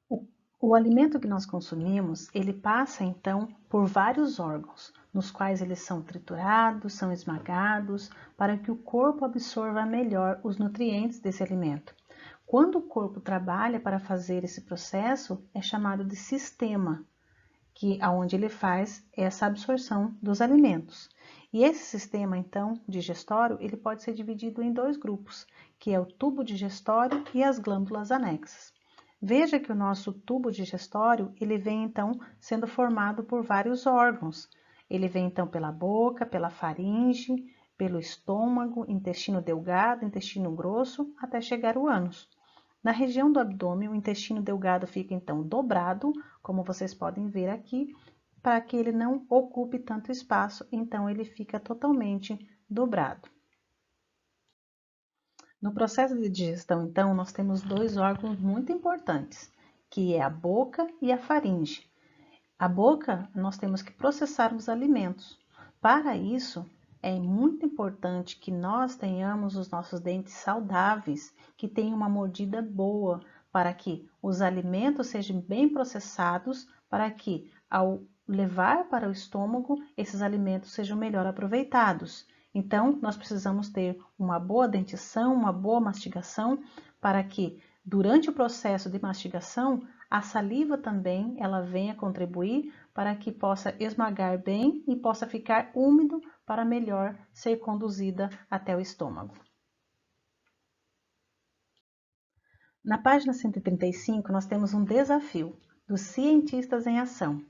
O, o alimento que nós consumimos, ele passa então por vários órgãos, nos quais eles são triturados, são esmagados, para que o corpo absorva melhor os nutrientes desse alimento. Quando o corpo trabalha para fazer esse processo, é chamado de sistema, que aonde ele faz essa absorção dos alimentos. E esse sistema, então, digestório, ele pode ser dividido em dois grupos, que é o tubo digestório e as glândulas anexas. Veja que o nosso tubo digestório, ele vem, então, sendo formado por vários órgãos. Ele vem, então, pela boca, pela faringe, pelo estômago, intestino delgado, intestino grosso, até chegar ao ânus. Na região do abdômen, o intestino delgado fica então dobrado, como vocês podem ver aqui, para que ele não ocupe tanto espaço, então ele fica totalmente dobrado. No processo de digestão, então, nós temos dois órgãos muito importantes, que é a boca e a faringe. A boca, nós temos que processar os alimentos. Para isso, é muito importante que nós tenhamos os nossos dentes saudáveis, que tenham uma mordida boa, para que os alimentos sejam bem processados, para que, ao levar para o estômago, esses alimentos sejam melhor aproveitados. Então, nós precisamos ter uma boa dentição, uma boa mastigação, para que, durante o processo de mastigação, a saliva também, ela venha contribuir para que possa esmagar bem e possa ficar úmido para melhor ser conduzida até o estômago. Na página 135, nós temos um desafio dos cientistas em ação.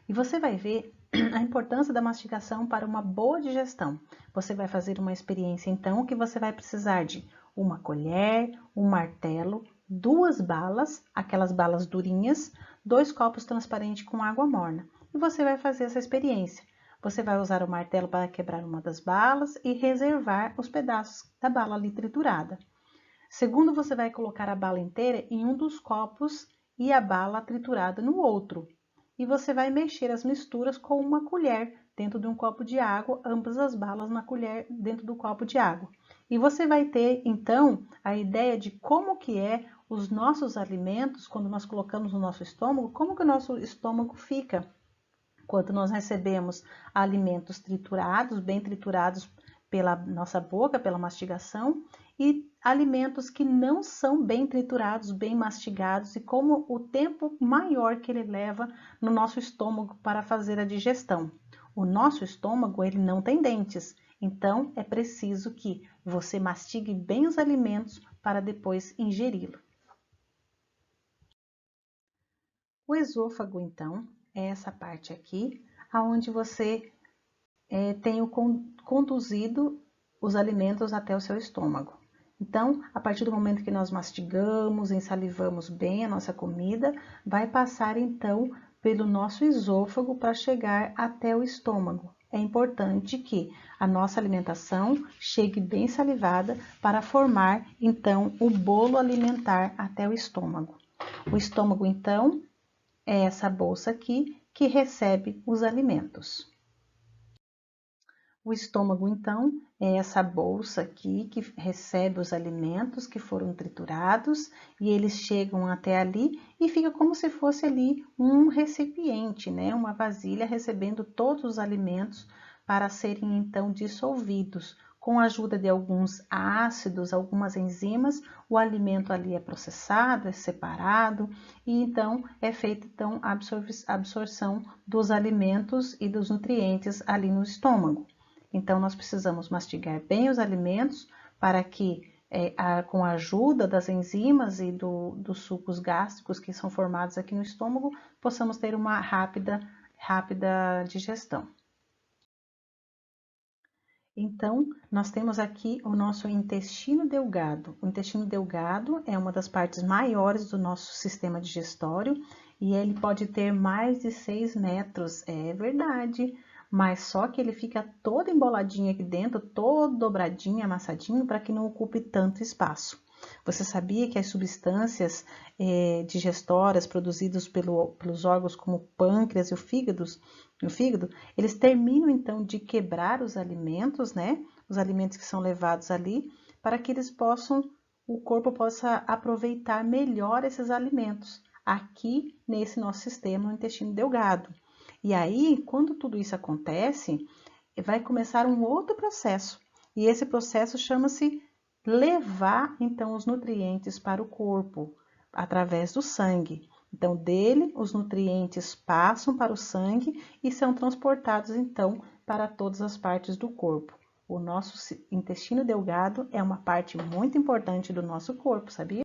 E você vai ver a importância da mastigação para uma boa digestão. Você vai fazer uma experiência, então, que você vai precisar de uma colher, um martelo, duas balas, aquelas balas durinhas, 2 copos transparentes com água morna. E você vai fazer essa experiência. Você vai usar o martelo para quebrar uma das balas e reservar os pedaços da bala ali triturada. Segundo, você vai colocar a bala inteira em um dos copos e a bala triturada no outro. E você vai mexer as misturas com uma colher dentro de um copo de água, ambas as balas na colher dentro do copo de água. E você vai ter, então, a ideia de como que é os nossos alimentos, quando nós colocamos no nosso estômago, como que o nosso estômago fica quando nós recebemos alimentos triturados, bem triturados pela nossa boca, pela mastigação, e alimentos que não são bem triturados, bem mastigados, e como o tempo maior que ele leva no nosso estômago para fazer a digestão. O nosso estômago, ele não tem dentes, então é preciso que você mastigue bem os alimentos para depois ingeri-lo. O esôfago, então, é essa parte aqui, aonde você tem conduzido os alimentos até o seu estômago. Então, a partir do momento que nós mastigamos, ensalivamos bem a nossa comida, vai passar então pelo nosso esôfago para chegar até o estômago. É importante que a nossa alimentação chegue bem salivada para formar então o bolo alimentar até o estômago. O estômago, então, é essa bolsa aqui que recebe os alimentos. O estômago, então, é essa bolsa aqui que recebe os alimentos que foram triturados e eles chegam até ali e fica como se fosse ali um recipiente, né? Uma vasilha recebendo todos os alimentos para serem então dissolvidos. Com a ajuda de alguns ácidos, algumas enzimas, o alimento ali é processado, é separado e então é feita então, a absorção dos alimentos e dos nutrientes ali no estômago. Então, nós precisamos mastigar bem os alimentos para que, com a ajuda das enzimas e dos sucos gástricos que são formados aqui no estômago, possamos ter uma rápida digestão. Então, nós temos aqui o nosso intestino delgado. O intestino delgado é uma das partes maiores do nosso sistema digestório e ele pode ter mais de 6 metros, é verdade, mas só que ele fica todo emboladinho aqui dentro, todo dobradinho, amassadinho, para que não ocupe tanto espaço. Você sabia que as substâncias digestórias produzidas pelos órgãos como o pâncreas e o fígado, eles terminam então de quebrar os alimentos, né? Os alimentos que são levados ali, para que o corpo possa aproveitar melhor esses alimentos. aqui nesse nosso sistema, no intestino delgado. E aí, quando tudo isso acontece, vai começar um outro processo. E esse processo chama-se levar, então, os nutrientes para o corpo, através do sangue. Então, dele, os nutrientes passam para o sangue e são transportados, então, para todas as partes do corpo. O nosso intestino delgado é uma parte muito importante do nosso corpo, sabia?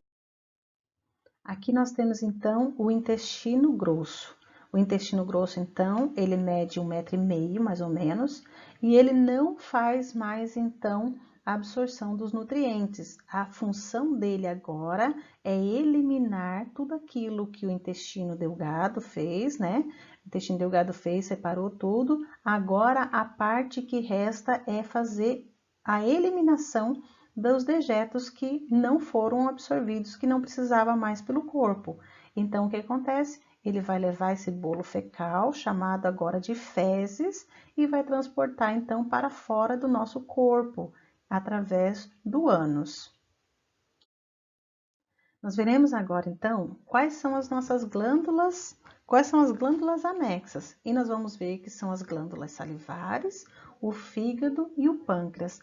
Aqui nós temos, então, o intestino grosso. O intestino grosso, então, ele mede 1,5 m, mais ou menos, e ele não faz mais, então, a absorção dos nutrientes. A função dele agora é eliminar tudo aquilo que o intestino delgado fez, né? O intestino delgado fez, separou tudo. Agora, a parte que resta é fazer a eliminação dos dejetos que não foram absorvidos, que não precisava mais pelo corpo. Então, o que acontece? Ele vai levar esse bolo fecal, chamado agora de fezes, e vai transportar então para fora do nosso corpo, através do ânus. Nós veremos agora então quais são as nossas glândulas, quais são as glândulas anexas, e nós vamos ver que são as glândulas salivares, o fígado e o pâncreas.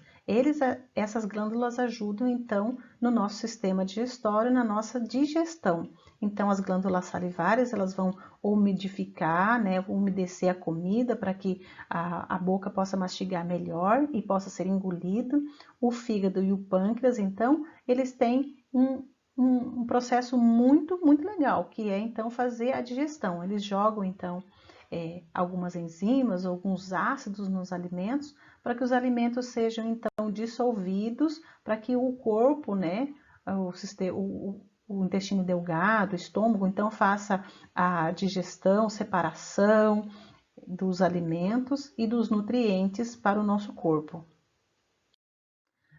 Essas glândulas ajudam então no nosso sistema digestório, na nossa digestão. Então, as glândulas salivares, elas vão umidificar, né, umedecer a comida para que a boca possa mastigar melhor e possa ser engolido. O fígado e o pâncreas, então, eles têm um processo muito legal, que é então fazer a digestão. Eles jogam então algumas enzimas, alguns ácidos nos alimentos, para que os alimentos sejam então dissolvidos, para que o corpo, né, o intestino delgado, o estômago, então faça a digestão, separação dos alimentos e dos nutrientes para o nosso corpo.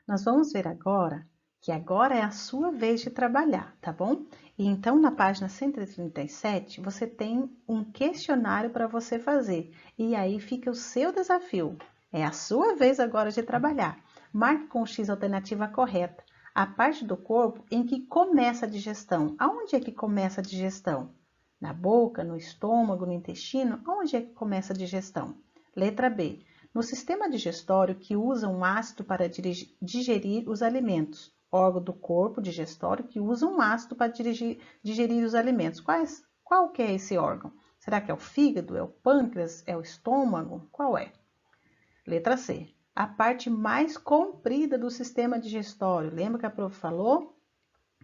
Nós vamos ver agora que agora é a sua vez de trabalhar, tá bom? E então, na página 137, você tem um questionário para você fazer. E aí fica o seu desafio. É a sua vez agora de trabalhar. Marque com o X a alternativa correta a parte do corpo em que começa a digestão. Aonde é que começa a digestão? Na boca, no estômago, no intestino? Aonde é que começa a digestão? Letra B. No sistema digestório que usa um ácido para digerir os alimentos. Órgão do corpo digestório que usa um ácido para digerir os alimentos. Qual que é esse órgão? Será que é o fígado? É o pâncreas? É o estômago? Qual é? Letra C. A parte mais comprida do sistema digestório. Lembra que a prof falou?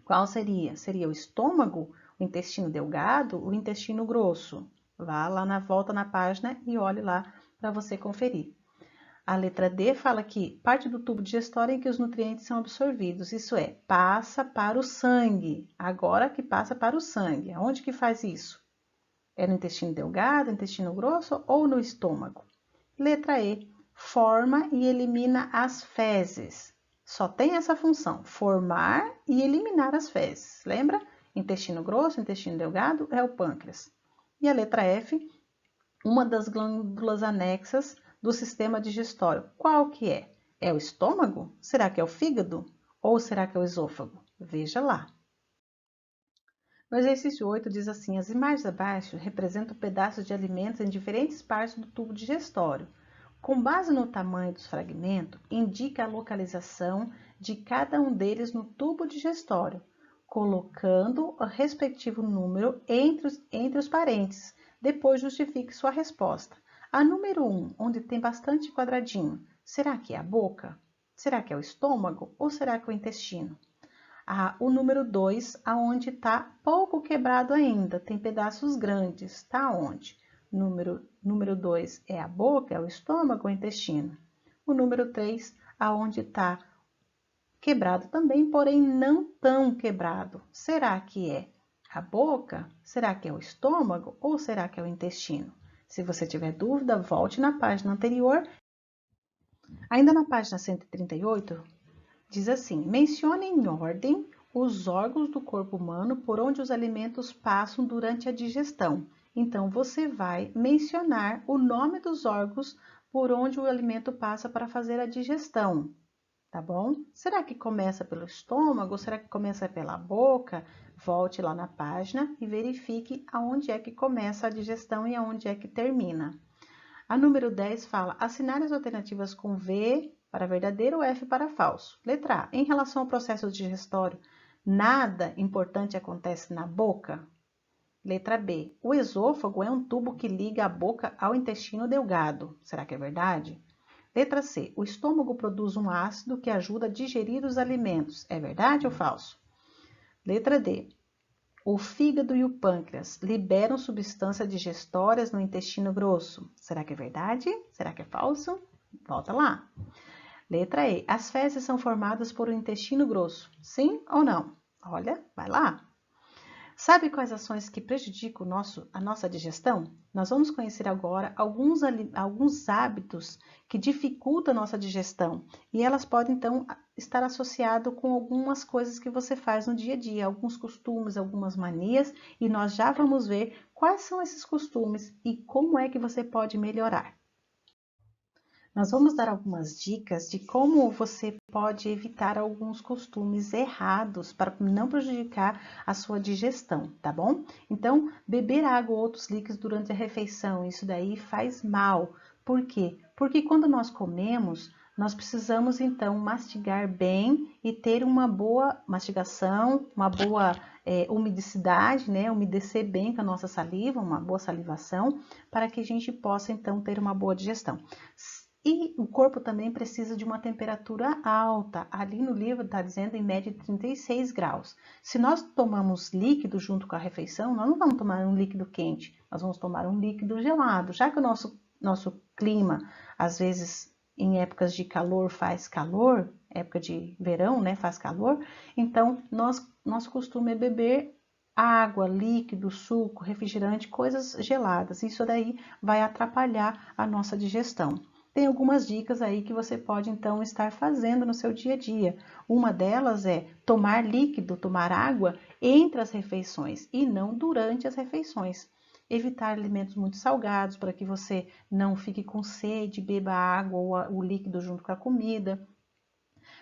Qual seria? Seria o estômago, o intestino delgado, o intestino grosso? Vá lá volta na página e olhe lá para você conferir. A letra D fala que parte do tubo digestório em que os nutrientes são absorvidos, isso é, passa para o sangue. Agora que passa para o sangue, aonde que faz isso? É no intestino delgado, intestino grosso ou no estômago? Letra E, forma e elimina as fezes. Só tem essa função, formar e eliminar as fezes. Lembra? Intestino grosso, intestino delgado é o pâncreas. E a letra F, uma das glândulas anexas do sistema digestório. Qual que é? É o estômago? Será que é o fígado? Ou será que é o esôfago? Veja lá. No exercício 8 diz assim, as imagens abaixo representam pedaços de alimentos em diferentes partes do tubo digestório. Com base no tamanho dos fragmentos, indica a localização de cada um deles no tubo digestório, colocando o respectivo número entre os parênteses. Depois justifique sua resposta. A número 1, onde tem bastante quadradinho, será que é a boca? Será que é o estômago? Ou será que é o intestino? O número 2, aonde está pouco quebrado ainda, tem pedaços grandes, está onde? Número 2 é a boca, é o estômago ou o intestino? O número 3, aonde está quebrado também, porém não tão quebrado. Será que é a boca? Será que é o estômago ou será que é o intestino? Se você tiver dúvida, volte na página anterior. Ainda na página 138, diz assim, mencione em ordem os órgãos do corpo humano por onde os alimentos passam durante a digestão. Então, você vai mencionar o nome dos órgãos por onde o alimento passa para fazer a digestão, tá bom? Será que começa pelo estômago? Será que começa pela boca? volte lá na página e verifique aonde é que começa a digestão e aonde é que termina. A número 10 fala, assinar as alternativas com V para verdadeiro ou F para falso. Letra A, em relação ao processo digestório, nada importante acontece na boca? Letra B, o esôfago é um tubo que liga a boca ao intestino delgado. Será que é verdade? Letra C, o estômago produz um ácido que ajuda a digerir os alimentos. É verdade ou falso? Letra D, o fígado e o pâncreas liberam substâncias digestórias no intestino grosso. Será que é verdade? Será que é falso? Volta lá. Letra E. As fezes são formadas por um intestino grosso. Sim ou não? Olha, vai lá. Sabe quais ações que prejudicam a nossa digestão? Nós vamos conhecer agora alguns hábitos que dificultam a nossa digestão. E elas podem, então, estar associadas com algumas coisas que você faz no dia a dia, alguns costumes, algumas manias. E nós já vamos ver quais são esses costumes e como é que você pode melhorar. Nós vamos dar algumas dicas de como você pode evitar alguns costumes errados para não prejudicar a sua digestão, tá bom? Então, beber água ou outros líquidos durante a refeição, isso daí faz mal. Por quê? Porque quando nós comemos, nós precisamos então mastigar bem e ter uma boa mastigação, uma boa umedicidade, né? Umedecer bem com a nossa saliva, uma boa salivação, para que a gente possa então ter uma boa digestão. E o corpo também precisa de uma temperatura alta. Ali no livro está dizendo em média de 36 graus. Se nós tomamos líquido junto com a refeição, nós não vamos tomar um líquido quente, nós vamos tomar um líquido gelado. Já que o nosso clima, às vezes em épocas de calor faz calor, época de verão, né, faz calor, então nosso costume é beber água, líquido, suco, refrigerante, coisas geladas. Isso daí vai atrapalhar a nossa digestão. Tem algumas dicas aí que você pode então estar fazendo no seu dia a dia. Uma delas é tomar líquido, tomar água entre as refeições e não durante as refeições. Evitar alimentos muito salgados para que você não fique com sede, beba água ou o líquido junto com a comida.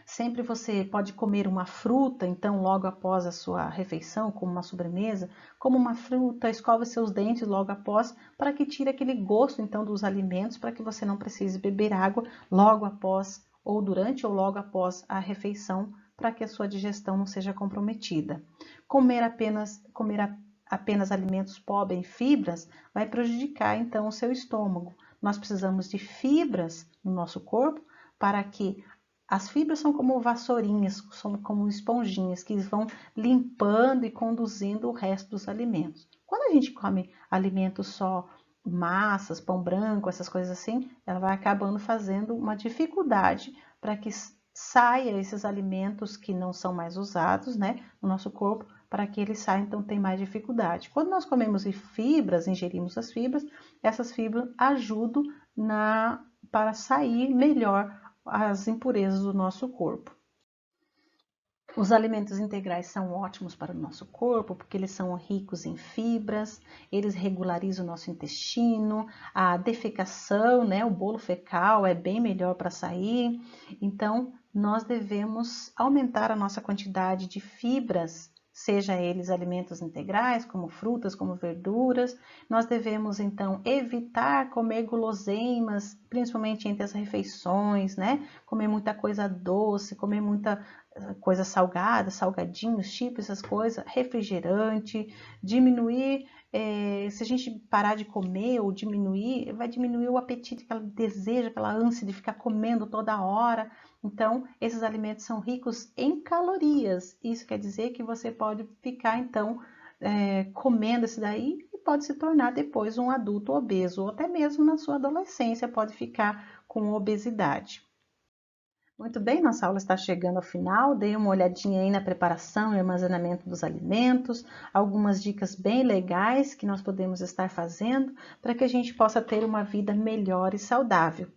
Sempre você pode comer uma fruta, então logo após a sua refeição, como uma sobremesa, como uma fruta, escova seus dentes logo após, para que tire aquele gosto então dos alimentos, para que você não precise beber água logo após, ou durante ou logo após a refeição, para que a sua digestão não seja comprometida. Comer apenas alimentos pobres em fibras vai prejudicar então o seu estômago. Nós precisamos de fibras no nosso corpo para que as fibras são como vassourinhas, são como esponjinhas que vão limpando e conduzindo o resto dos alimentos. Quando a gente come alimentos só massas, pão branco, essas coisas assim, ela vai acabando fazendo uma dificuldade para que saia esses alimentos que não são mais usados, né, no nosso corpo, para que eles saiam, então tem mais dificuldade. Quando nós comemos fibras, ingerimos as fibras, essas fibras ajudam para sair melhor as impurezas do nosso corpo. Os alimentos integrais são ótimos para o nosso corpo, porque eles são ricos em fibras, eles regularizam o nosso intestino, a defecação, né, o bolo fecal é bem melhor para sair. Então, nós devemos aumentar a nossa quantidade de fibras, seja eles alimentos integrais, como frutas, como verduras. Nós devemos, então, evitar comer guloseimas, principalmente entre as refeições, né? Comer muita coisa doce, comer muita coisa salgada, salgadinhos, chips, essas coisas, refrigerante, diminuir, se a gente parar de comer ou diminuir, vai diminuir o apetite, aquele desejo, aquela ânsia de ficar comendo toda hora. Então, esses alimentos são ricos em calorias. Isso quer dizer que você pode ficar, então, comendo esse daí e pode se tornar depois um adulto obeso, ou até mesmo na sua adolescência pode ficar com obesidade. Muito bem, nossa aula está chegando ao final. Dei uma olhadinha aí na preparação e armazenamento dos alimentos, algumas dicas bem legais que nós podemos estar fazendo para que a gente possa ter uma vida melhor e saudável.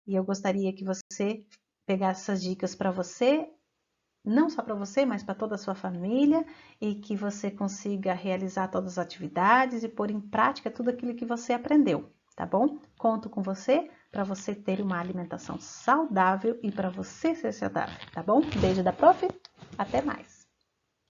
E eu gostaria que você pegasse essas dicas para você, não só para você, mas para toda a sua família, e que você consiga realizar todas as atividades e pôr em prática tudo aquilo que você aprendeu, tá bom? Conto com você para você ter uma alimentação saudável e para você ser saudável, tá bom? Beijo da Prof, até mais!